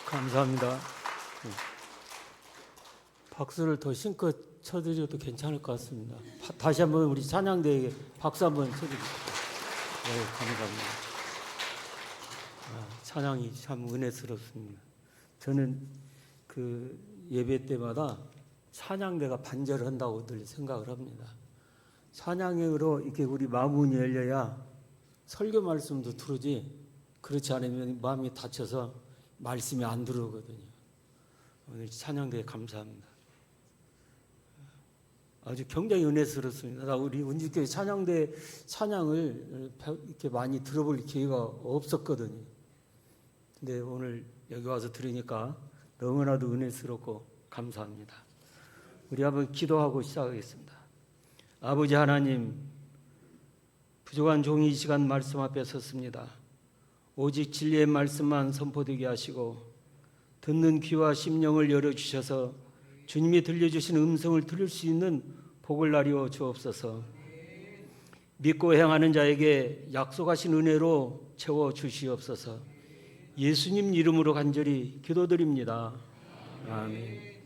감사합니다. 박수를 더 신껏 쳐드려도 괜찮을 것 같습니다. 다시 한번 우리 찬양대에게 박수 한번 쳐드립니다. 네, 감사합니다. 찬양이 참 은혜스럽습니다. 저는 그 예배 때마다 찬양대가 반절을 한다고 늘 생각을 합니다. 찬양으로 이렇게 우리 마음이 열려야 설교 말씀도 들으지, 그렇지 않으면 마음이 닫혀서 말씀이 안 들어오거든요. 오늘 찬양대에 감사합니다. 아주 굉장히 은혜스럽습니다. 우리 운지교회 찬양대 찬양을 이렇게 많이 들어볼 기회가 없었거든요. 근데 오늘 여기 와서 들으니까 너무나도 은혜스럽고 감사합니다. 우리 한번 기도하고 시작하겠습니다. 아버지 하나님, 부족한 종이 이 시간 말씀 앞에 섰습니다. 오직 진리의 말씀만 선포되게 하시고 듣는 귀와 심령을 열어주셔서 주님이 들려주신 음성을 들을 수 있는 복을 나리워 주옵소서. 믿고 행하는 자에게 약속하신 은혜로 채워주시옵소서. 예수님 이름으로 간절히 기도드립니다. 아멘.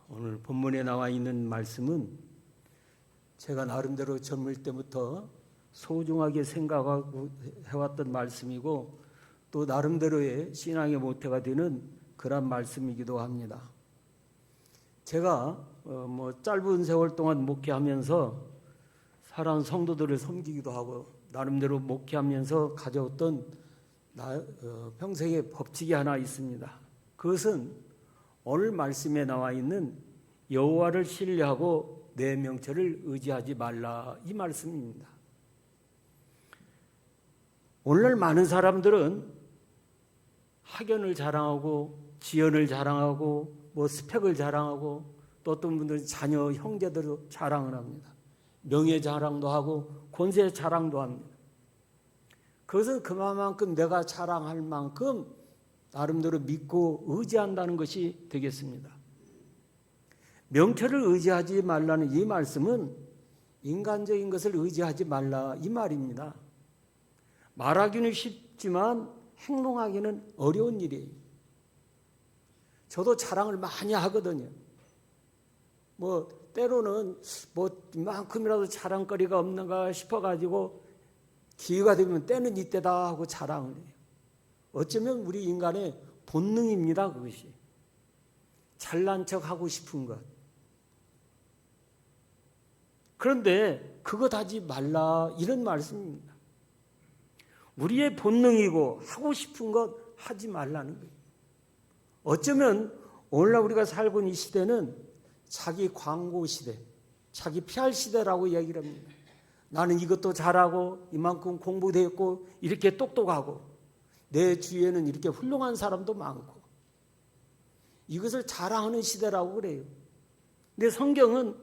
오늘 본문에 나와 있는 말씀은 제가 나름대로 젊을 때부터 소중하게 생각하고 해왔던 말씀이고 또 나름대로의 신앙의 모태가 되는 그런 말씀이기도 합니다. 제가 짧은 세월 동안 목회하면서 사랑하는 성도들을 섬기기도 하고 나름대로 목회하면서 가져왔던 평생의 법칙이 하나 있습니다. 그것은 오늘 말씀에 나와 있는 여호와를 신뢰하고 내 명철을 의지하지 말라, 이 말씀입니다. 오늘날 많은 사람들은 학연을 자랑하고 지연을 자랑하고 스펙을 자랑하고 또 어떤 분들은 자녀 형제들을 자랑을 합니다. 명예 자랑도 하고 권세 자랑도 합니다. 그것은 그만큼 내가 자랑할 만큼 나름대로 믿고 의지한다는 것이 되겠습니다. 명철을 의지하지 말라는 이 말씀은 인간적인 것을 의지하지 말라, 이 말입니다. 말하기는 쉽지만 행동하기는 어려운 일이에요. 저도 자랑을 많이 하거든요. 때로는 이만큼이라도 자랑거리가 없는가 싶어가지고 기회가 되면 때는 이때다 하고 자랑을 해요. 어쩌면 우리 인간의 본능입니다, 그것이. 잘난 척 하고 싶은 것. 그런데 그것 하지 말라, 이런 말씀입니다. 우리의 본능이고 하고 싶은 것 하지 말라는 거예요. 어쩌면 오늘날 우리가 살고 있는 이 시대는 자기 광고 시대, 자기 PR 시대라고 이야기를 합니다. 나는 이것도 잘하고 이만큼 공부되었고 이렇게 똑똑하고 내 주위에는 이렇게 훌륭한 사람도 많고 이것을 자랑하는 시대라고 그래요. 근데 성경은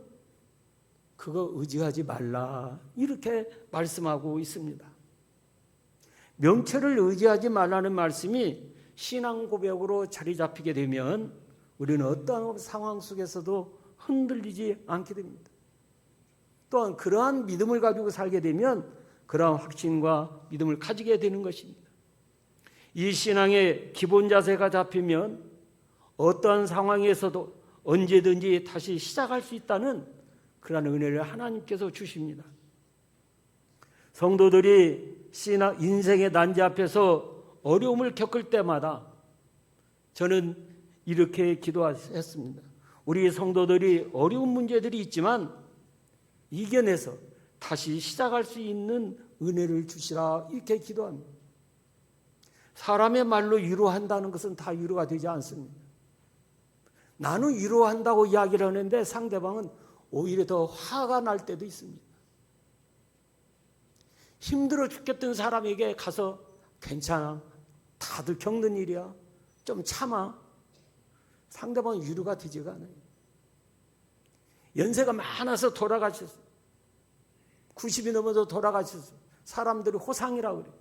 그거 의지하지 말라, 이렇게 말씀하고 있습니다. 명철을 의지하지 말라는 말씀이 신앙 고백으로 자리 잡히게 되면 우리는 어떠한 상황 속에서도 흔들리지 않게 됩니다. 또한 그러한 믿음을 가지고 살게 되면 그러한 확신과 믿음을 가지게 되는 것입니다. 이 신앙의 기본 자세가 잡히면 어떠한 상황에서도 언제든지 다시 시작할 수 있다는 그러한 은혜를 하나님께서 주십니다. 성도들이 인생의 난제 앞에서 어려움을 겪을 때마다 저는 이렇게 기도했습니다. 우리 성도들이 어려운 문제들이 있지만 이겨내서 다시 시작할 수 있는 은혜를 주시라, 이렇게 기도합니다. 사람의 말로 위로한다는 것은 다 위로가 되지 않습니다. 나는 위로한다고 이야기를 하는데 상대방은 오히려 더 화가 날 때도 있습니다. 힘들어 죽겠던 사람에게 가서 괜찮아, 다들 겪는 일이야, 좀 참아, 상대방은 위로가 되지가 않아요. 연세가 많아서 돌아가셨어요. 90이 넘어서 돌아가셨어요. 사람들이 호상이라고 그래요.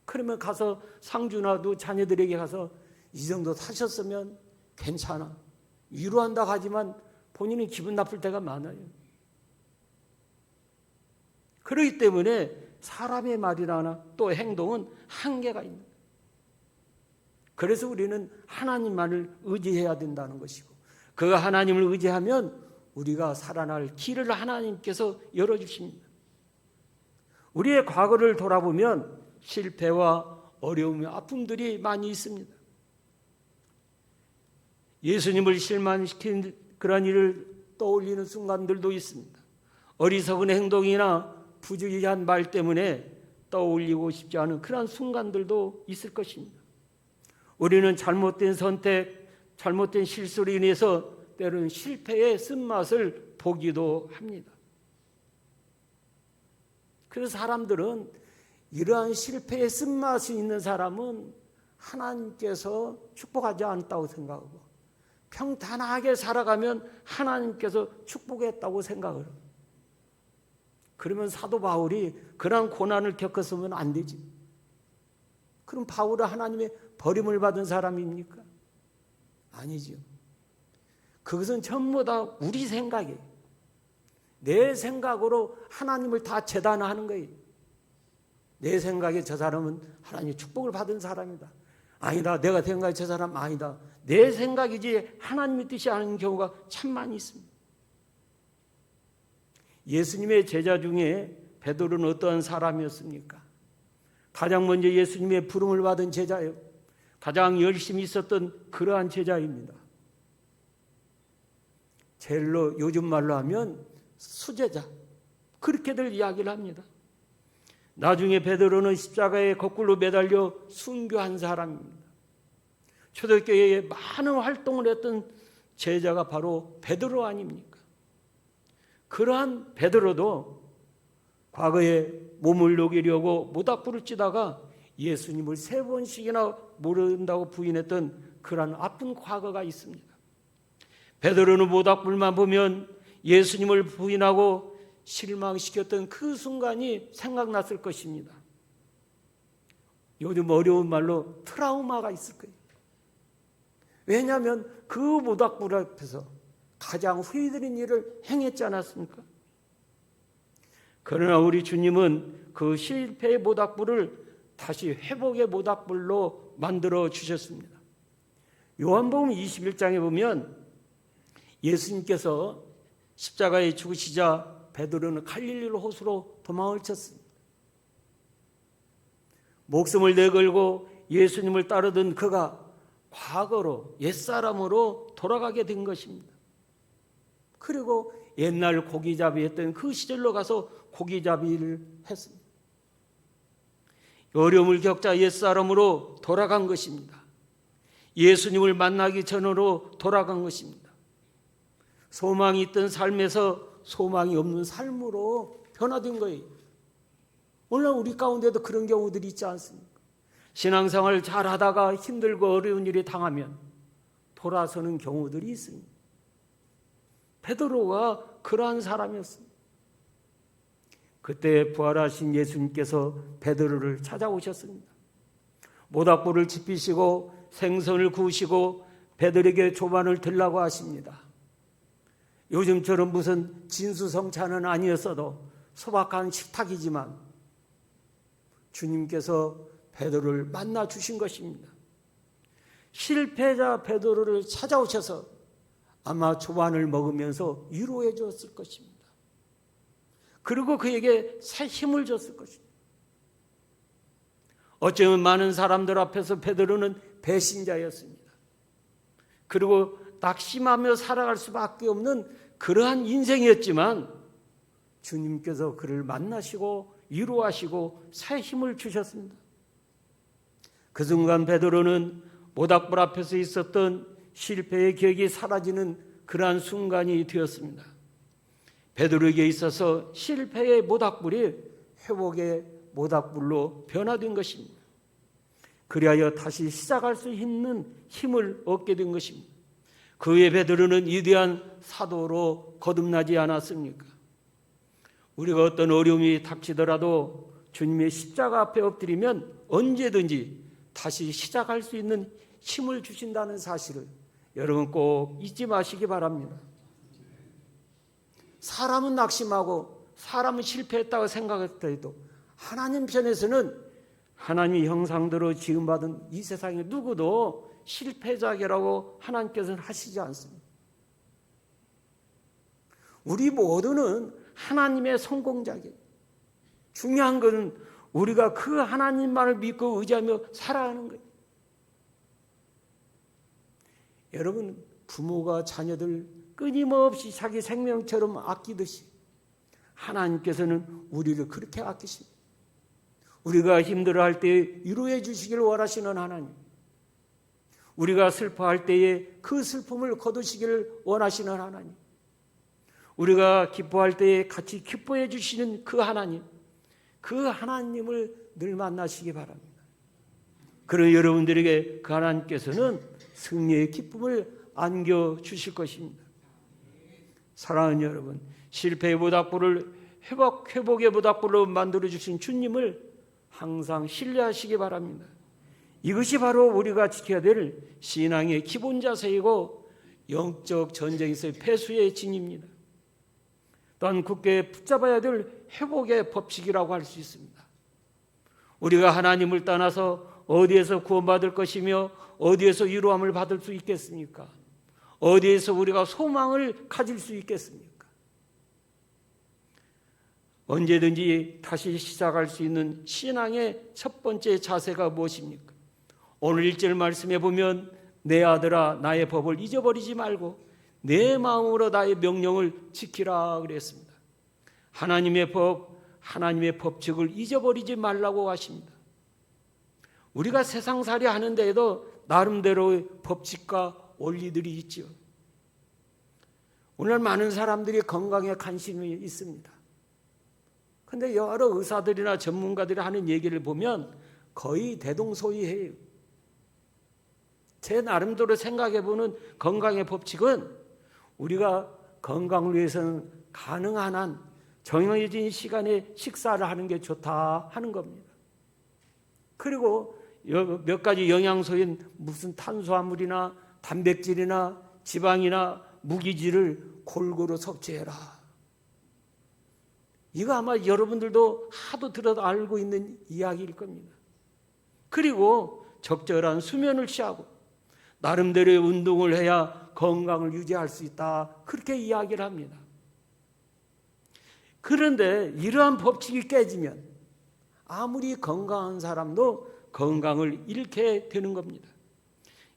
그러면 가서 상주나도 자녀들에게 가서 이 정도 사셨으면 괜찮아, 위로한다고 하지만 본인은 기분 나쁠 때가 많아요. 그렇기 때문에 사람의 말이나 또 행동은 한계가 있는 거예요. 그래서 우리는 하나님만을 의지해야 된다는 것이고, 그 하나님을 의지하면 우리가 살아날 길을 하나님께서 열어주십니다. 우리의 과거를 돌아보면 실패와 어려움, 아픔들이 많이 있습니다. 예수님을 실망시킨 그런 일을 떠올리는 순간들도 있습니다. 어리석은 행동이나 부주의한 말 때문에 떠올리고 싶지 않은 그런 순간들도 있을 것입니다. 우리는 잘못된 선택, 잘못된 실수로 인해서 때로는 실패의 쓴맛을 보기도 합니다. 그래서 사람들은 이러한 실패의 쓴맛이 있는 사람은 하나님께서 축복하지 않았다고 생각하고, 평탄하게 살아가면 하나님께서 축복했다고 생각을 해요. 그러면 사도 바울이 그러한 고난을 겪었으면 안 되지. 그럼 바울은 하나님의 버림을 받은 사람입니까? 아니죠. 그것은 전부 다 우리 생각이에요. 내 생각으로 하나님을 다 재단하는 거예요. 내 생각에 저 사람은 하나님의 축복을 받은 사람이다. 아니다. 내가 생각에 저 사람 아니다. 내 생각이지 하나님의 뜻이 아닌 경우가 참 많이 있습니다. 예수님의 제자 중에 베드로는 어떠한 사람이었습니까? 가장 먼저 예수님의 부름을 받은 제자예요. 가장 열심히 있었던 그러한 제자입니다. 제일로 요즘 말로 하면 수제자, 그렇게들 이야기를 합니다. 나중에 베드로는 십자가에 거꾸로 매달려 순교한 사람입니다. 초대교회에 많은 활동을 했던 제자가 바로 베드로 아닙니까? 그러한 베드로도 과거에 몸을 녹이려고 모닥불을 찌다가 예수님을 3번씩이나 모른다고 부인했던 그러한 아픈 과거가 있습니다. 베드로는 모닥불만 보면 예수님을 부인하고 실망시켰던 그 순간이 생각났을 것입니다. 요즘 어려운 말로 트라우마가 있을 거예요. 왜냐하면 그 모닥불 앞에서 가장 후회되는 일을 행했지 않았습니까? 그러나 우리 주님은 그 실패의 모닥불을 다시 회복의 모닥불로 만들어 주셨습니다. 요한복음 21장에 보면 예수님께서 십자가에 죽으시자 베드로는 갈릴리 호수로 도망을 쳤습니다. 목숨을 내걸고 예수님을 따르던 그가 과거로 옛사람으로 돌아가게 된 것입니다. 그리고 옛날 고기잡이 했던 그 시절로 가서 고기잡이를 했습니다. 어려움을 겪자 옛사람으로 돌아간 것입니다. 예수님을 만나기 전으로 돌아간 것입니다. 소망이 있던 삶에서 소망이 없는 삶으로 변화된 거예요. 오늘 우리 가운데도 그런 경우들이 있지 않습니까? 신앙생활 잘 하다가 힘들고 어려운 일이 당하면 돌아서는 경우들이 있습니다. 베드로가 그러한 사람이었습니다. 그때 부활하신 예수님께서 베드로를 찾아오셨습니다. 모닥불을 지피시고 생선을 구우시고 베드로에게 조반을 들라고 하십니다. 요즘처럼 무슨 진수성찬은 아니었어도 소박한 식탁이지만 주님께서 베드로를 만나 주신 것입니다. 실패자 베드로를 찾아오셔서 아마 조반을 먹으면서 위로해 주었을 것입니다. 그리고 그에게 새 힘을 줬을 것입니다. 어쩌면 많은 사람들 앞에서 베드로는 배신자였습니다. 그리고 낙심하며 살아갈 수밖에 없는 그러한 인생이었지만 주님께서 그를 만나시고 위로하시고 새 힘을 주셨습니다. 그 순간 베드로는 모닥불 앞에서 있었던 실패의 기억이 사라지는 그러한 순간이 되었습니다. 베드로에게 있어서 실패의 모닥불이 회복의 모닥불로 변화된 것입니다. 그리하여 다시 시작할 수 있는 힘을 얻게 된 것입니다. 그 후에 베드로는 위대한 사도로 거듭나지 않았습니까? 우리가 어떤 어려움이 닥치더라도 주님의 십자가 앞에 엎드리면 언제든지 다시 시작할 수 있는 힘을 주신다는 사실을 여러분 꼭 잊지 마시기 바랍니다. 사람은 낙심하고 사람은 실패했다고 생각했더라도 하나님 편에서는 하나님의 형상대로 지음받은 이 세상에 누구도 실패자라고 하나님께서는 하시지 않습니다. 우리 모두는 하나님의 성공자이에요. 중요한 것은 우리가 그 하나님만을 믿고 의지하며 살아가는 거예요. 여러분, 부모가 자녀들 끊임없이 자기 생명처럼 아끼듯이 하나님께서는 우리를 그렇게 아끼십니다. 우리가 힘들어할 때에 위로해 주시기를 원하시는 하나님, 우리가 슬퍼할 때에 그 슬픔을 거두시기를 원하시는 하나님, 우리가 기뻐할 때에 같이 기뻐해 주시는 그 하나님, 그 하나님을 늘 만나시기 바랍니다. 그런 여러분들에게 그 하나님께서는 승리의 기쁨을 안겨주실 것입니다. 사랑하는 여러분, 실패의 모닥불을 회복의 모닥불로 만들어주신 주님을 항상 신뢰하시기 바랍니다. 이것이 바로 우리가 지켜야 될 신앙의 기본 자세이고 영적 전쟁에서의 패수의 진입니다. 또한 굳게 붙잡아야 될 회복의 법칙이라고 할 수 있습니다. 우리가 하나님을 떠나서 어디에서 구원받을 것이며 어디에서 위로함을 받을 수 있겠습니까? 어디에서 우리가 소망을 가질 수 있겠습니까? 언제든지 다시 시작할 수 있는 신앙의 첫 번째 자세가 무엇입니까? 오늘 1절 말씀에 보면 내 아들아 나의 법을 잊어버리지 말고 내 마음으로 나의 명령을 지키라 그랬습니다. 하나님의 법, 하나님의 법칙을 잊어버리지 말라고 하십니다. 우리가 세상살이 하는데도 나름대로의 법칙과 원리들이 있죠. 오늘 많은 사람들이 건강에 관심이 있습니다. 그런데 여러 의사들이나 전문가들이 하는 얘기를 보면 거의 대동소이해요. 제 나름대로 생각해보는 건강의 법칙은 우리가 건강을 위해서는 가능한 한 정해진 시간에 식사를 하는 게 좋다 하는 겁니다. 그리고 몇 가지 영양소인 무슨 탄수화물이나 단백질이나 지방이나 무기질을 골고루 섭취해라. 이거 아마 여러분들도 하도 들어도 알고 있는 이야기일 겁니다. 그리고 적절한 수면을 취하고 나름대로의 운동을 해야 건강을 유지할 수 있다. 그렇게 이야기를 합니다. 그런데 이러한 법칙이 깨지면 아무리 건강한 사람도 건강을 잃게 되는 겁니다.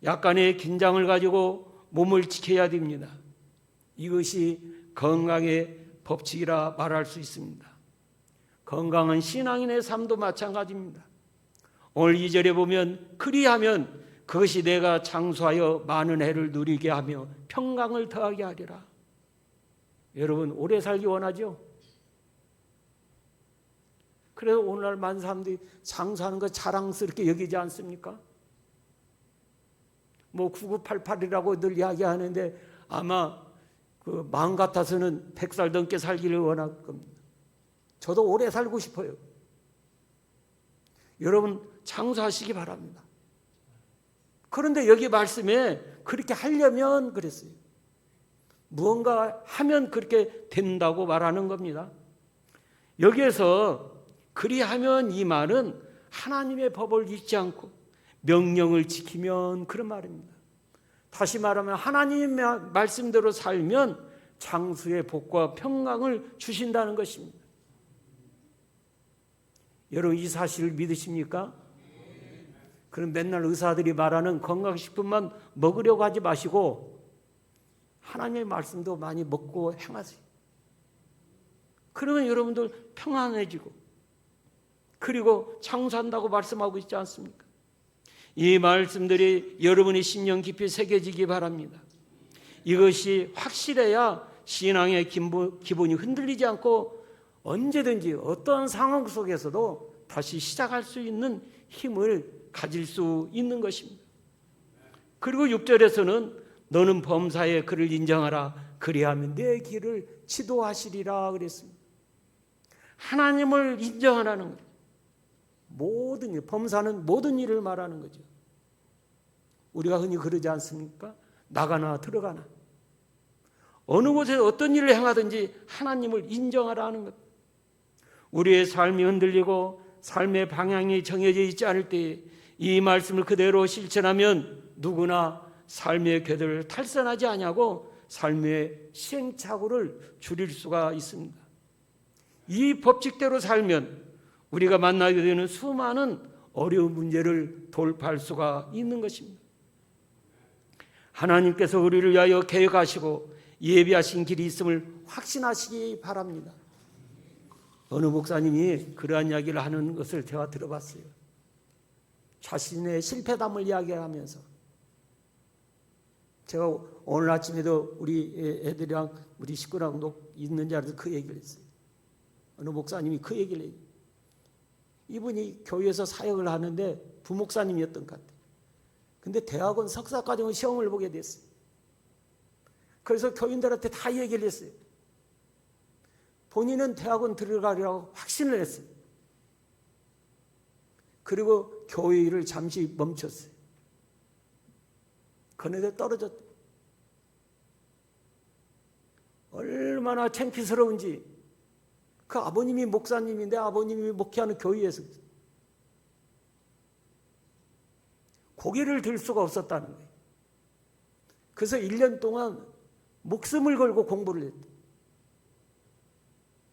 약간의 긴장을 가지고 몸을 지켜야 됩니다. 이것이 건강의 법칙이라 말할 수 있습니다. 건강한 신앙인의 삶도 마찬가지입니다. 오늘 2절에 보면 그리하면 그것이 내가 장수하여 많은 해를 누리게 하며 평강을 더하게 하리라. 여러분 오래 살기 원하죠? 그래서 오늘날 많은 사람들이 장수하는 거 자랑스럽게 여기지 않습니까? 뭐 9988이라고 늘 이야기하는데 아마 그 마음 같아서는 100살 넘게 살기를 원할 겁니다. 저도 오래 살고 싶어요. 여러분 장수하시기 바랍니다. 그런데 여기 말씀에 그렇게 하려면 그랬어요. 무언가 하면 그렇게 된다고 말하는 겁니다. 여기에서 그리하면 이 말은 하나님의 법을 잊지 않고 명령을 지키면 그런 말입니다. 다시 말하면 하나님의 말씀대로 살면 장수의 복과 평강을 주신다는 것입니다. 여러분 이 사실을 믿으십니까? 그럼 맨날 의사들이 말하는 건강식품만 먹으려고 하지 마시고 하나님의 말씀도 많이 먹고 행하세요. 그러면 여러분들 평안해지고 그리고 장수한다고 말씀하고 있지 않습니까? 이 말씀들이 여러분의 심령 깊이 새겨지기 바랍니다. 이것이 확실해야 신앙의 기본이 흔들리지 않고 언제든지 어떤 상황 속에서도 다시 시작할 수 있는 힘을 가질 수 있는 것입니다. 그리고 6절에서는 너는 범사에 그를 인정하라. 그리하면 내 길을 지도하시리라 그랬습니다. 하나님을 인정하라는 거예요. 모든 일, 범사는 모든 일을 말하는 거죠. 우리가 흔히 그러지 않습니까? 나가나 들어가나 어느 곳에 어떤 일을 행하든지 하나님을 인정하라 하는 것. 우리의 삶이 흔들리고 삶의 방향이 정해져 있지 않을 때 이 말씀을 그대로 실천하면 누구나 삶의 궤도를 탈선하지 아니하고 삶의 시행착오를 줄일 수가 있습니다. 이 법칙대로 살면 우리가 만나게 되는 수많은 어려운 문제를 돌파할 수가 있는 것입니다. 하나님께서 우리를 위하여 계획하시고 예비하신 길이 있음을 확신하시기 바랍니다. 어느 목사님이 그러한 이야기를 하는 것을 제가 들어봤어요. 자신의 실패담을 이야기하면서 제가 오늘 아침에도 우리 애들이랑 우리 식구랑 있는 자리에서 그 얘기를 했어요. 어느 목사님이 그 얘기를 해요. 이분이 교회에서 사역을 하는데 부목사님이었던 것 같아요. 근데 대학원 석사과정의 시험을 보게 됐어요. 그래서 교인들한테 다 얘기를 했어요. 본인은 대학원 들어가려고 확신을 했어요. 그리고 교회 일을 잠시 멈췄어요. 그런데 떨어졌대요. 얼마나 창피스러운지. 그 아버님이 목사님인데 아버님이 목회하는 교회에서 고개를 들 수가 없었다는 거예요. 그래서 1년 동안 목숨을 걸고 공부를 했대요.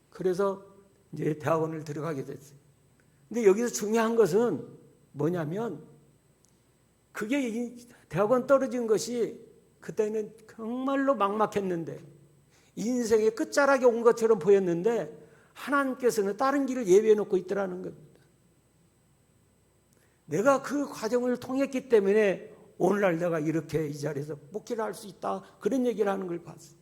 그래서 이제 대학원을 들어가게 됐어요. 근데 여기서 중요한 것은 뭐냐면 그게 대학원 떨어진 것이 그때는 정말로 막막했는데 인생의 끝자락에 온 것처럼 보였는데 하나님께서는 다른 길을 예비해 놓고 있더라는 겁니다. 내가 그 과정을 통했기 때문에 오늘날 내가 이렇게 이 자리에서 목회를 할 수 있다 그런 얘기를 하는 걸 봤어요.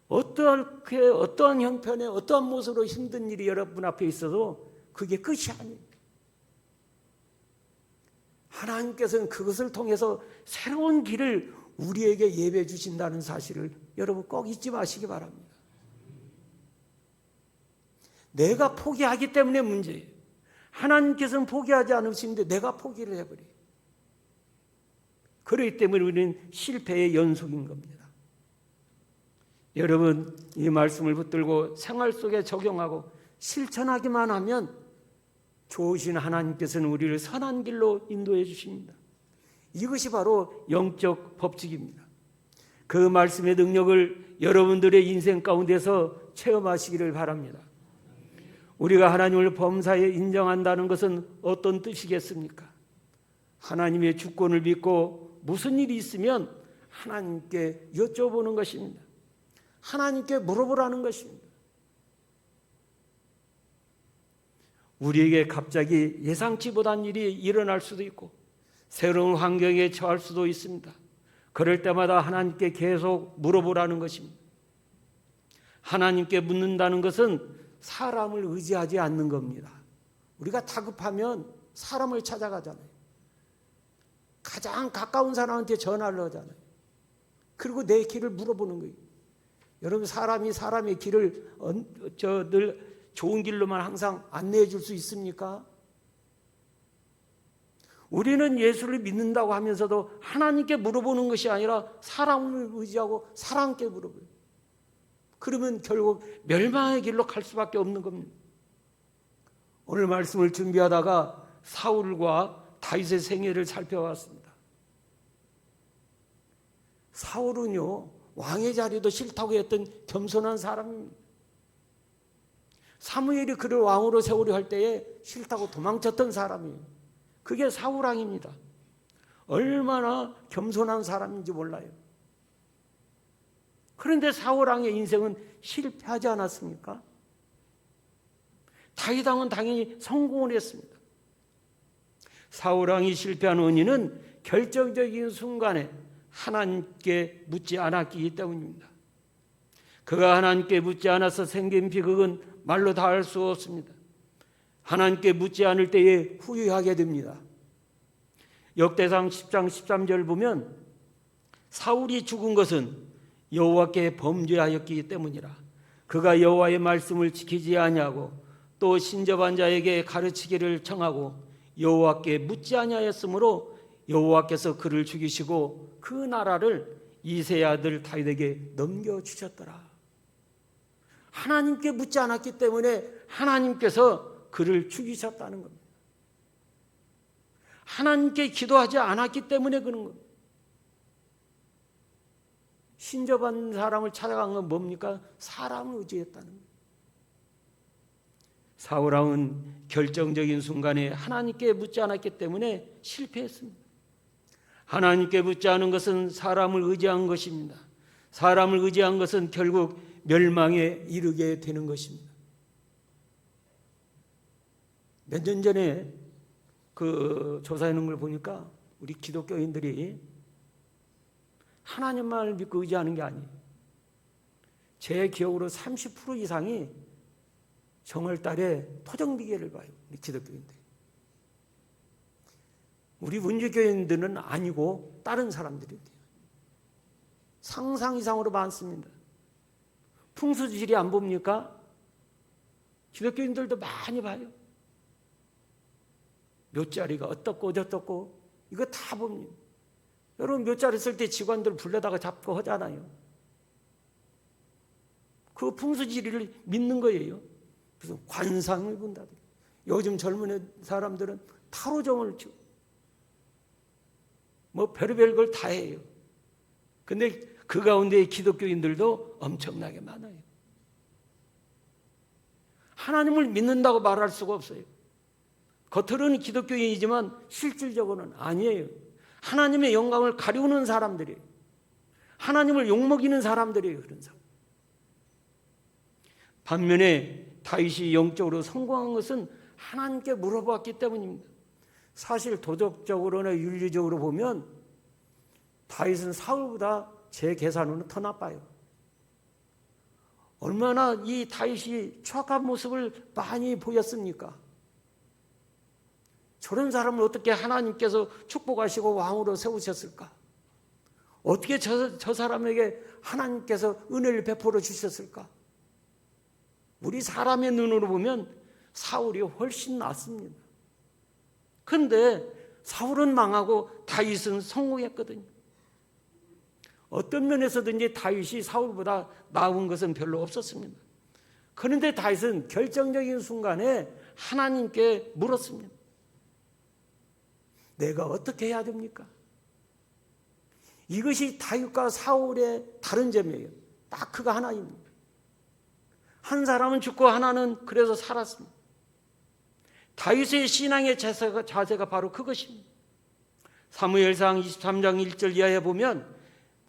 어떠한 형편에 어떠한 모습으로 힘든 일이 여러분 앞에 있어도 그게 끝이 아니에요. 하나님께서는 그것을 통해서 새로운 길을 우리에게 예배해 주신다는 사실을 여러분 꼭 잊지 마시기 바랍니다. 내가 포기하기 때문에 문제예요. 하나님께서는 포기하지 않으시는데 내가 포기를 해버려요. 그렇기 때문에 우리는 실패의 연속인 겁니다. 여러분 이 말씀을 붙들고 생활 속에 적용하고 실천하기만 하면 좋으신 하나님께서는 우리를 선한 길로 인도해 주십니다. 이것이 바로 영적 법칙입니다. 그 말씀의 능력을 여러분들의 인생 가운데서 체험하시기를 바랍니다. 우리가 하나님을 범사에 인정한다는 것은 어떤 뜻이겠습니까? 하나님의 주권을 믿고 무슨 일이 있으면 하나님께 여쭤보는 것입니다. 하나님께 물어보라는 것입니다. 우리에게 갑자기 예상치 못한 일이 일어날 수도 있고 새로운 환경에 처할 수도 있습니다. 그럴 때마다 하나님께 계속 물어보라는 것입니다. 하나님께 묻는다는 것은 사람을 의지하지 않는 겁니다. 우리가 다급하면 사람을 찾아가잖아요. 가장 가까운 사람한테 전화를 하잖아요. 그리고 내 길을 물어보는 거예요. 여러분 사람이 사람의 길을 늘 좋은 길로만 항상 안내해 줄 수 있습니까? 우리는 예수를 믿는다고 하면서도 하나님께 물어보는 것이 아니라 사람을 의지하고 사람께 물어봐요. 그러면 결국 멸망의 길로 갈 수밖에 없는 겁니다. 오늘 말씀을 준비하다가 사울과 다윗의 생애를 살펴봤습니다. 사울은요 왕의 자리도 싫다고 했던 겸손한 사람입니다. 사무엘이 그를 왕으로 세우려 할 때에 싫다고 도망쳤던 사람이에요. 그게 사울왕입니다. 얼마나 겸손한 사람인지 몰라요. 그런데 사울왕의 인생은 실패하지 않았습니까? 다윗왕은 당연히 성공을 했습니다. 사울왕이 실패한 원인은 결정적인 순간에 하나님께 묻지 않았기 때문입니다. 그가 하나님께 묻지 않아서 생긴 비극은 말로 다 할 수 없습니다. 하나님께 묻지 않을 때에 후회하게 됩니다. 역대상 10장 13절 보면 사울이 죽은 것은 여호와께 범죄하였기 때문이라. 그가 여호와의 말씀을 지키지 아니하고 또 신접한 자에게 가르치기를 청하고 여호와께 묻지 아니하였으므로 여호와께서 그를 죽이시고 그 나라를 이새의 아들 다윗에게 넘겨주셨더라. 하나님께 묻지 않았기 때문에 하나님께서 그를 죽이셨다는 겁니다. 하나님께 기도하지 않았기 때문에 그런 겁니다. 신접한 사람을 찾아간 건 뭡니까? 사람을 의지했다는 거예요. 사울왕은 결정적인 순간에 하나님께 묻지 않았기 때문에 실패했습니다. 하나님께 묻지 않은 것은 사람을 의지한 것입니다. 사람을 의지한 것은 결국 멸망에 이르게 되는 것입니다. 몇 년 전에 그 조사해놓은 걸 보니까 우리 기독교인들이 하나님만을 믿고 의지하는 게 아니에요. 제 기억으로 30% 이상이 정월달에 토정비계를 봐요. 우리 기독교인들이. 우리 문주교인들은 아니고 다른 사람들이 돼요. 상상 이상으로 많습니다. 풍수지리 안 봅니까? 기독교인들도 많이 봐요. 묘자리가 어떻고 저떻고 이거 다 봅니다. 여러분 묘자리 쓸 때 직원들 불러다가 잡고 하잖아요. 그 풍수지리를 믿는 거예요. 무슨 관상을 본다. 요즘 젊은 사람들은 타로점을 치고 뭐 별의별 걸 다 해요. 근데 그 가운데 기독교인들도 엄청나게 많아요. 하나님을 믿는다고 말할 수가 없어요. 겉으로는 기독교인이지만 실질적으로는 아니에요. 하나님의 영광을 가리우는 사람들이에요. 하나님을 욕먹이는 사람들이에요. 그런 사람. 반면에 다윗이 영적으로 성공한 것은 하나님께 물어봤기 때문입니다. 사실 도덕적으로나 윤리적으로 보면 다윗은 사울보다 제 계산으로는 더 나빠요. 얼마나 이 다윗이 추악한 모습을 많이 보였습니까? 저런 사람을 어떻게 하나님께서 축복하시고 왕으로 세우셨을까? 어떻게 저 사람에게 하나님께서 은혜를 베풀어 주셨을까? 우리 사람의 눈으로 보면 사울이 훨씬 낫습니다. 그런데 사울은 망하고 다윗은 성공했거든요. 어떤 면에서든지 다윗이 사울보다 나은 것은 별로 없었습니다. 그런데 다윗은 결정적인 순간에 하나님께 물었습니다. 내가 어떻게 해야 됩니까? 이것이 다윗과 사울의 다른 점이에요. 딱 그가 하나입니다. 한 사람은 죽고 하나는 그래서 살았습니다. 다윗의 신앙의 자세가 바로 그것입니다. 사무엘상 23장 1절 이하에 보면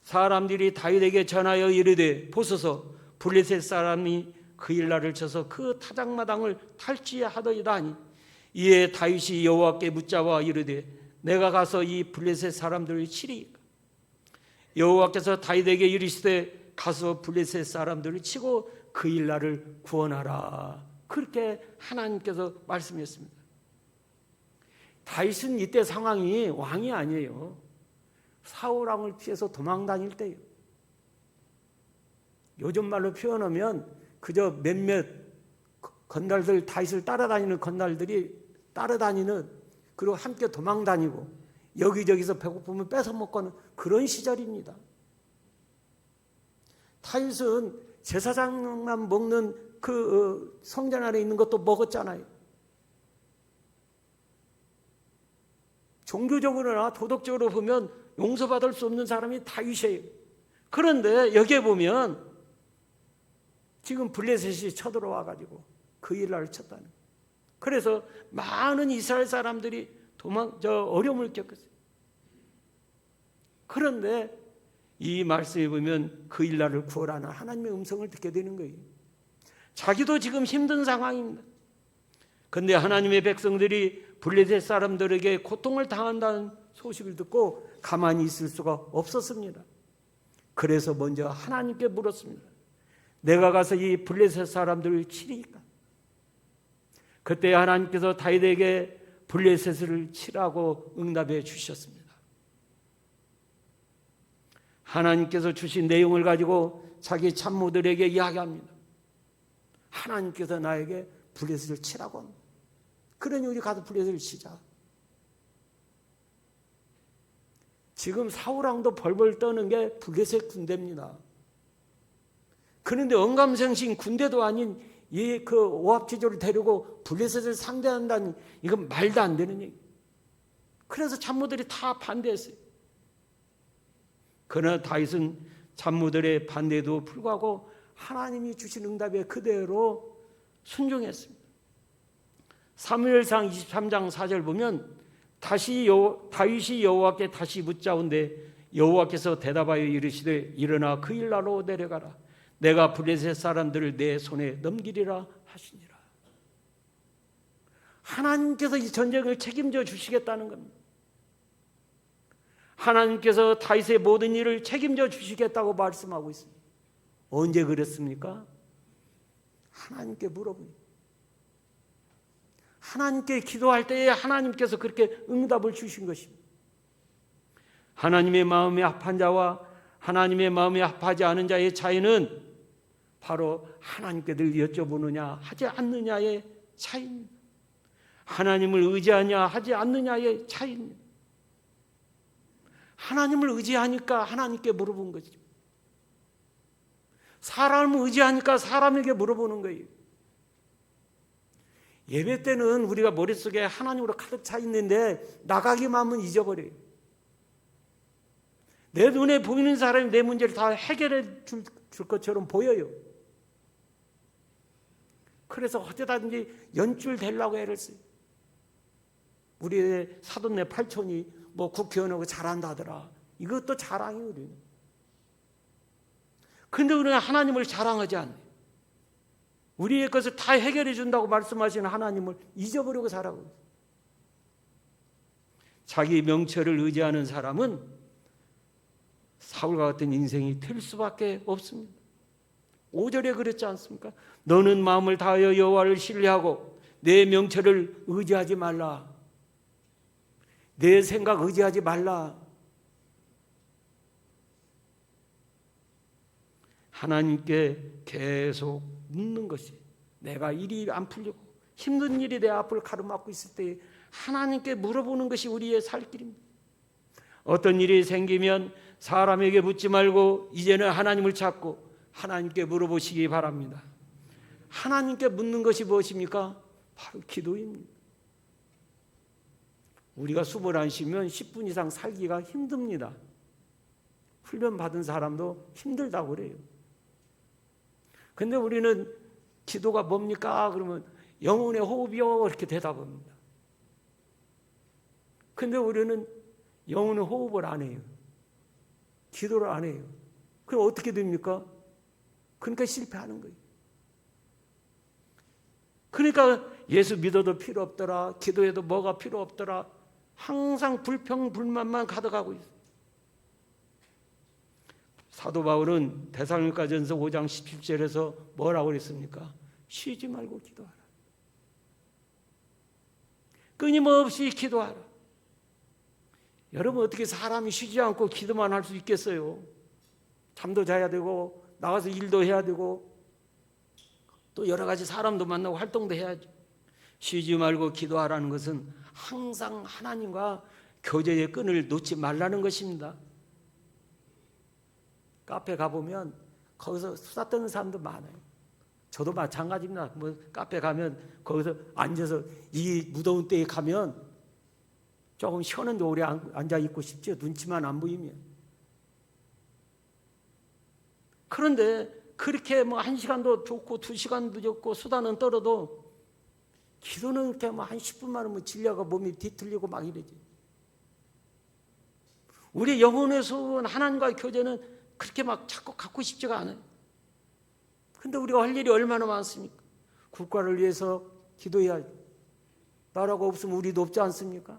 사람들이 다윗에게 전하여 이르되 보소서 블레셋 사람이 그 일날을 쳐서 그 타작마당을 탈취하더이다 하니 이에 다윗이 여호와께 묻자와 이르되 내가 가서 이 블레셋 사람들을 치리이까? 여호와께서 다윗에게 이르시되 가서 블레셋 사람들을 치고 그 일날을 구원하라. 그렇게 하나님께서 말씀했습니다. 다윗은 이때 상황이 왕이 아니에요. 사울왕을 피해서 도망다닐 때예요. 요즘 말로 표현하면 그저 몇몇 건달들, 다윗을 따라다니는 건달들이 따라다니는, 그리고 함께 도망다니고 여기저기서 배고프면 뺏어 먹고는 그런 시절입니다. 다윗은 제사장만 먹는 그 성전 안에 있는 것도 먹었잖아요. 종교적으로나 도덕적으로 보면 용서받을 수 없는 사람이 다윗이에요. 그런데 여기에 보면 지금 블레셋이 쳐들어와 가지고 그 일날을 쳤다는 거예요. 그래서 많은 이스라엘 사람들이 어려움을 겪었어요. 그런데 이 말씀에 보면 그 일날을 구원하는 하나님의 음성을 듣게 되는 거예요. 자기도 지금 힘든 상황입니다. 그런데 하나님의 백성들이 블레셋 사람들에게 고통을 당한다는 소식을 듣고 가만히 있을 수가 없었습니다. 그래서 먼저 하나님께 물었습니다. 내가 가서 이 블레셋 사람들을 치리까? 그때 하나님께서 다윗에게 블레셋을 치라고 응답해 주셨습니다. 하나님께서 주신 내용을 가지고 자기 참모들에게 이야기합니다. 하나님께서 나에게 블레셋을 치라고 합니다. 그러니 우리 가서 블레셋을 치자. 지금 사울왕도 벌벌 떠는 게 블레셋 군대입니다. 그런데 언감생심 군대도 아닌 그 오합지졸을 데리고 블레셋을 상대한다는 이건 말도 안 되는 얘기. 그래서 장모들이 다 반대했어요. 그러나 다윗은 장모들의 반대에도 불구하고 하나님이 주신 응답에 그대로 순종했습니다. 사무엘상 23장 4절 보면 다윗이 여호와께 다시 묻자온데 여호와께서 대답하여 이르시되 일어나 그 일나로 내려가라. 내가 블레셋 사람들을 내 손에 넘기리라 하시니라. 하나님께서 이 전쟁을 책임져 주시겠다는 겁니다. 하나님께서 다윗의 모든 일을 책임져 주시겠다고 말씀하고 있습니다. 언제 그랬습니까? 하나님께 물어보니. 하나님께 기도할 때에 하나님께서 그렇게 응답을 주신 것입니다. 하나님의 마음에 합한 자와 하나님의 마음에 합하지 않은 자의 차이는 바로 하나님께 늘 여쭤보느냐 하지 않느냐의 차이입니다. 하나님을 의지하냐 하지 않느냐의 차이입니다. 하나님을 의지하니까 하나님께 물어본 거죠. 사람을 의지하니까 사람에게 물어보는 거예요. 예배 때는 우리가 머릿속에 하나님으로 가득 차 있는데 나가기만 하면 잊어버려요. 내 눈에 보이는 사람이 내 문제를 다 해결해 줄 것처럼 보여요. 그래서 어쩌다든지 연출되려고 애를 써요. 우리의 사돈네 팔촌이 뭐 국회의원하고 잘한다더라. 이것도 자랑이에요. 우리는. 그런데 우리는 하나님을 자랑하지 않아요. 우리의 것을 다 해결해 준다고 말씀하시는 하나님을 잊어버리고 살아가고 있어요. 자기 명철을 의지하는 사람은 사울과 같은 인생이 될 수밖에 없습니다. 5절에 그랬지 않습니까? 너는 마음을 다하여 여호와를 신뢰하고 내 명철을 의지하지 말라. 내 생각 의지하지 말라. 하나님께 계속 묻는 것이, 내가 일이 안 풀리고 힘든 일이 내 앞을 가로막고 있을 때 하나님께 물어보는 것이 우리의 살 길입니다. 어떤 일이 생기면 사람에게 묻지 말고 이제는 하나님을 찾고 하나님께 물어보시기 바랍니다. 하나님께 묻는 것이 무엇입니까? 바로 기도입니다. 우리가 숨을 안 쉬면 10분 이상 살기가 힘듭니다. 훈련 받은 사람도 힘들다고 그래요. 근데 우리는 기도가 뭡니까? 그러면 영혼의 호흡이요 이렇게 대답합니다. 근데 우리는 영혼의 호흡을 안 해요. 기도를 안 해요. 그럼 어떻게 됩니까? 그러니까 실패하는 거예요. 그러니까 예수 믿어도 필요 없더라, 기도해도 뭐가 필요 없더라, 항상 불평불만만 가득하고 있어요. 사도 바울은 데살로니가전서 5장 17절에서 뭐라고 그랬습니까? 쉬지 말고 기도하라. 끊임없이 기도하라. 여러분 어떻게 사람이 쉬지 않고 기도만 할 수 있겠어요? 잠도 자야 되고 나가서 일도 해야 되고 또 여러 가지 사람도 만나고 활동도 해야죠. 쉬지 말고 기도하라는 것은 항상 하나님과 교제의 끈을 놓지 말라는 것입니다. 카페 가보면 거기서 수다 떠는 사람도 많아요. 저도 마찬가지입니다. 뭐 카페 가면 거기서 앉아서 이 무더운 때에 가면 조금 쉬었는데 오래 앉아 있고 싶죠. 눈치만 안 보이면. 그런데 그렇게 뭐 1시간도 좋고 2시간도 좋고 수다는 떨어도 기도는 이렇게 뭐 한 10분만 하면 질려가 몸이 뒤틀리고 막 이러지. 우리 영혼의 소원 하나님과의 교제는 그렇게 막 자꾸 갖고 싶지가 않아요. 근데 우리가 할 일이 얼마나 많습니까? 국가를 위해서 기도해야죠. 나라가 없으면 우리도 없지 않습니까?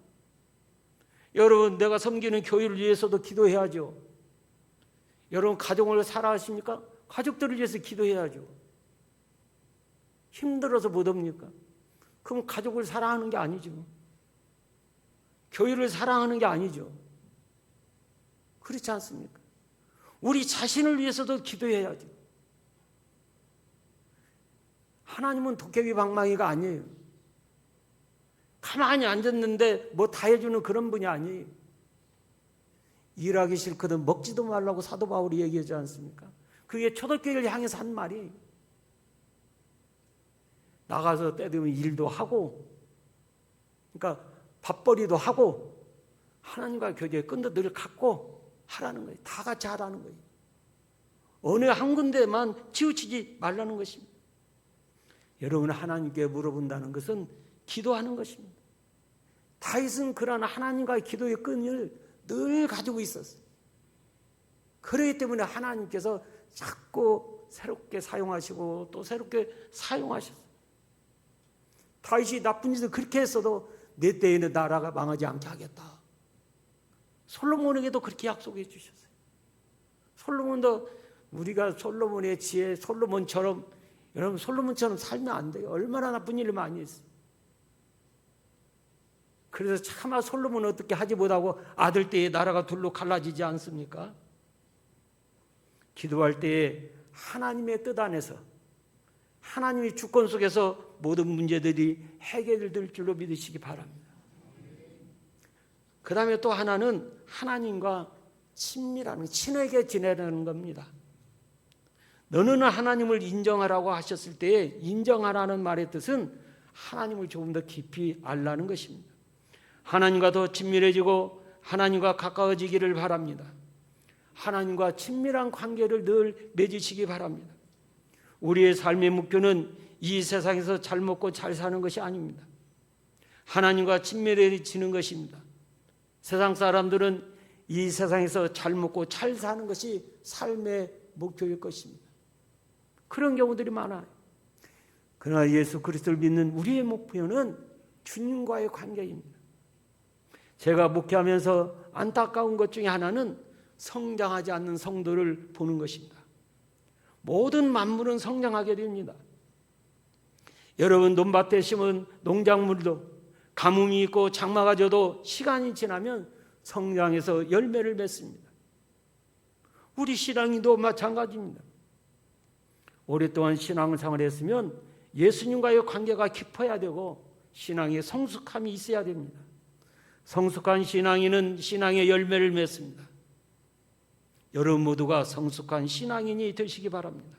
여러분 내가 섬기는 교회를 위해서도 기도해야죠. 여러분 가정을 사랑하십니까? 가족들을 위해서 기도해야죠. 힘들어서 못 옵니까? 그럼 가족을 사랑하는 게 아니죠. 교회를 사랑하는 게 아니죠. 그렇지 않습니까? 우리 자신을 위해서도 기도해야죠. 하나님은 도깨비 방망이가 아니에요. 가만히 앉았는데 뭐 다 해주는 그런 분이 아니에요. 일하기 싫거든 먹지도 말라고 사도 바울이 얘기하지 않습니까? 그게 초대교회를 향해서 한 말이, 나가서 때 되면 일도 하고, 그러니까 밥벌이도 하고 하나님과 교제의 끈도 늘 갖고 하라는 거예요. 다 같이 하라는 거예요. 어느 한 군데만 치우치지 말라는 것입니다. 여러분, 하나님께 물어본다는 것은 기도하는 것입니다. 다윗은 그러한 하나님과의 기도의 끈을 늘 가지고 있었어요. 그렇기 때문에 하나님께서 자꾸 새롭게 사용하시고 또 새롭게 사용하셨어요. 다윗이 나쁜 짓을 그렇게 했어도 내 때에는 나라가 망하지 않게 하겠다. 솔로몬에게도 그렇게 약속해 주셨어요. 솔로몬도 우리가 솔로몬의 지혜, 솔로몬처럼, 여러분 솔로몬처럼 살면 안 돼요. 얼마나 나쁜 일을 많이 했어요. 그래서 차마 솔로몬은 어떻게 하지 못하고 아들 때에 나라가 둘로 갈라지지 않습니까? 기도할 때에 하나님의 뜻 안에서, 하나님의 주권 속에서 모든 문제들이 해결될 줄로 믿으시기 바랍니다. 그 다음에 또 하나는 하나님과 친밀한, 친하게 지내라는 겁니다. 너는 하나님을 인정하라고 하셨을 때에 인정하라는 말의 뜻은 하나님을 조금 더 깊이 알라는 것입니다. 하나님과 더 친밀해지고 하나님과 가까워지기를 바랍니다. 하나님과 친밀한 관계를 늘 맺으시기 바랍니다. 우리의 삶의 목표는 이 세상에서 잘 먹고 잘 사는 것이 아닙니다. 하나님과 친밀해지는 것입니다. 세상 사람들은 이 세상에서 잘 먹고 잘 사는 것이 삶의 목표일 것입니다. 그런 경우들이 많아요. 그러나 예수 그리스도를 믿는 우리의 목표는 주님과의 관계입니다. 제가 목회하면서 안타까운 것 중에 하나는 성장하지 않는 성도를 보는 것입니다. 모든 만물은 성장하게 됩니다. 여러분, 논밭에 심은 농작물도 가뭄이 있고 장마가 져도 시간이 지나면 성장해서 열매를 맺습니다. 우리 신앙인도 마찬가지입니다. 오랫동안 신앙생활을 했으면 예수님과의 관계가 깊어야 되고 신앙의 성숙함이 있어야 됩니다. 성숙한 신앙인은 신앙의 열매를 맺습니다. 여러분 모두가 성숙한 신앙인이 되시기 바랍니다.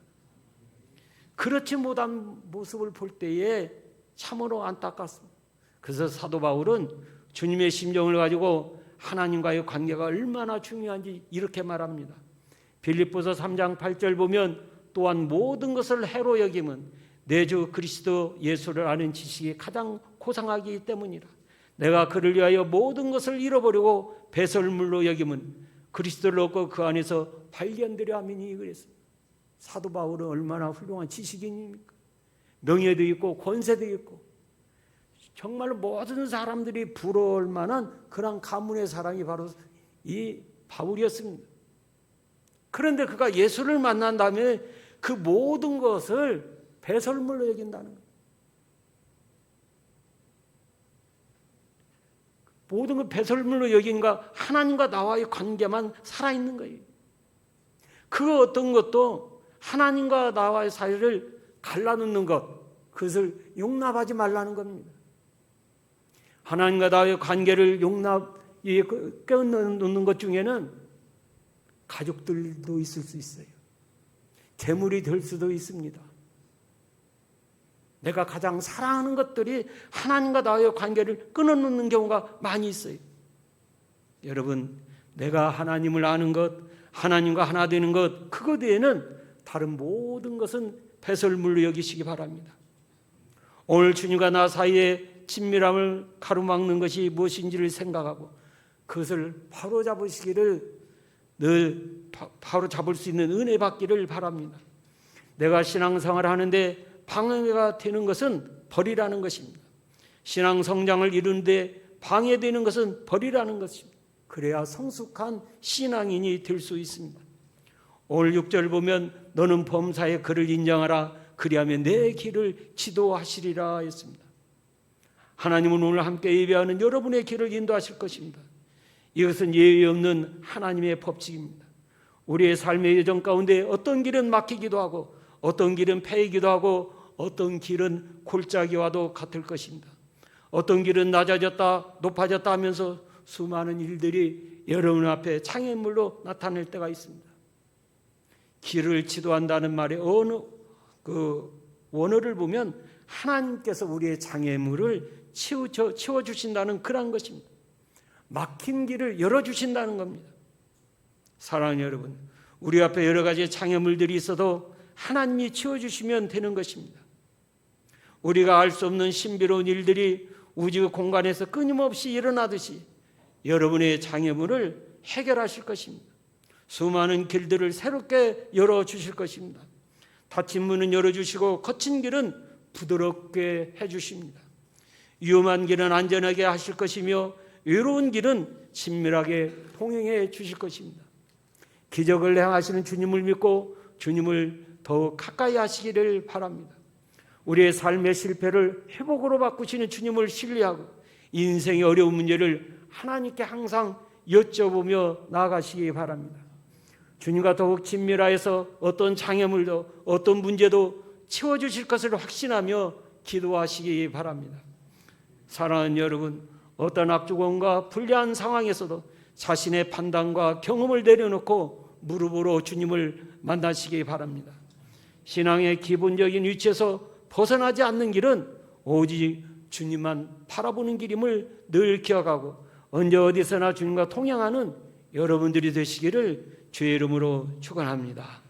그렇지 못한 모습을 볼 때에 참으로 안타깝습니다. 그래서 사도 바울은 주님의 심정을 가지고 하나님과의 관계가 얼마나 중요한지 이렇게 말합니다. 빌립보서 3장 8절 보면 또한 모든 것을 해로 여김은 내 주 그리스도 예수를 아는 지식이 가장 고상하기 때문이라. 내가 그를 위하여 모든 것을 잃어버리고 배설물로 여김은 그리스도를 얻고 그 안에서 발견되려 함이니 그랬어요. 사도 바울은 얼마나 훌륭한 지식인입니까? 명예도 있고 권세도 있고 정말로 모든 사람들이 부러울 만한 그런 가문의 사람이 바로 이 바울이었습니다. 그런데 그가 예수를 만난 다음에 그 모든 것을 배설물로 여긴다는 거예요. 모든 걸 배설물로 여긴가 하나님과 나와의 관계만 살아있는 거예요. 그 어떤 것도 하나님과 나와의 사이를 갈라놓는 것, 그것을 용납하지 말라는 겁니다. 하나님과 나와의 관계를 끊어놓는 것 중에는 가족들도 있을 수 있어요. 재물이 될 수도 있습니다. 내가 가장 사랑하는 것들이 하나님과 나와의 관계를 끊어놓는 경우가 많이 있어요. 여러분, 내가 하나님을 아는 것, 하나님과 하나 되는 것, 그것 외에는 다른 모든 것은 배설물로 여기시기 바랍니다. 오늘 주님과 나 사이에 친밀함을 가로막는 것이 무엇인지를 생각하고 그것을 바로 잡으시기를 늘 바로 잡을 수 있는 은혜 받기를 바랍니다. 내가 신앙생활을 하는데 방해가 되는 것은 벌이라는 것입니다. 신앙 성장을 이루는데 방해되는 것은 벌이라는 것입니다. 그래야 성숙한 신앙인이 될 수 있습니다. 오늘 6절 보면 너는 범사에 그를 인정하라 그리하면 내 길을 지도하시리라 했습니다. 하나님은 오늘 함께 예배하는 여러분의 길을 인도하실 것입니다. 이것은 예외 없는 하나님의 법칙입니다. 우리의 삶의 여정 가운데 어떤 길은 막히기도 하고 어떤 길은 패이기도 하고 어떤 길은 골짜기와도 같을 것입니다. 어떤 길은 낮아졌다 높아졌다 하면서 수많은 일들이 여러분 앞에 장애물로 나타날 때가 있습니다. 길을 지도한다는 말의 원어를 보면 하나님께서 우리의 장애물을 치워주신다는 그런 것입니다. 막힌 길을 열어주신다는 겁니다. 사랑하는 여러분, 우리 앞에 여러 가지 장애물들이 있어도 하나님이 치워주시면 되는 것입니다. 우리가 알 수 없는 신비로운 일들이 우주 공간에서 끊임없이 일어나듯이 여러분의 장애물을 해결하실 것입니다. 수많은 길들을 새롭게 열어주실 것입니다. 닫힌 문은 열어주시고 거친 길은 부드럽게 해주십니다. 위험한 길은 안전하게 하실 것이며 외로운 길은 친밀하게 통행해 주실 것입니다. 기적을 행하시는 주님을 믿고 주님을 더욱 가까이 하시기를 바랍니다. 우리의 삶의 실패를 회복으로 바꾸시는 주님을 신뢰하고 인생의 어려운 문제를 하나님께 항상 여쭤보며 나아가시기 바랍니다. 주님과 더욱 친밀하여서 어떤 장애물도 어떤 문제도 채워주실 것을 확신하며 기도하시기 바랍니다. 사랑하는 여러분, 어떤 악조건과 불리한 상황에서도 자신의 판단과 경험을 내려놓고 무릎으로 주님을 만나시기 바랍니다. 신앙의 기본적인 위치에서 벗어나지 않는 길은 오직 주님만 바라보는 길임을 늘 기억하고 언제 어디서나 주님과 통행하는 여러분들이 되시기를 주의 이름으로 축원합니다.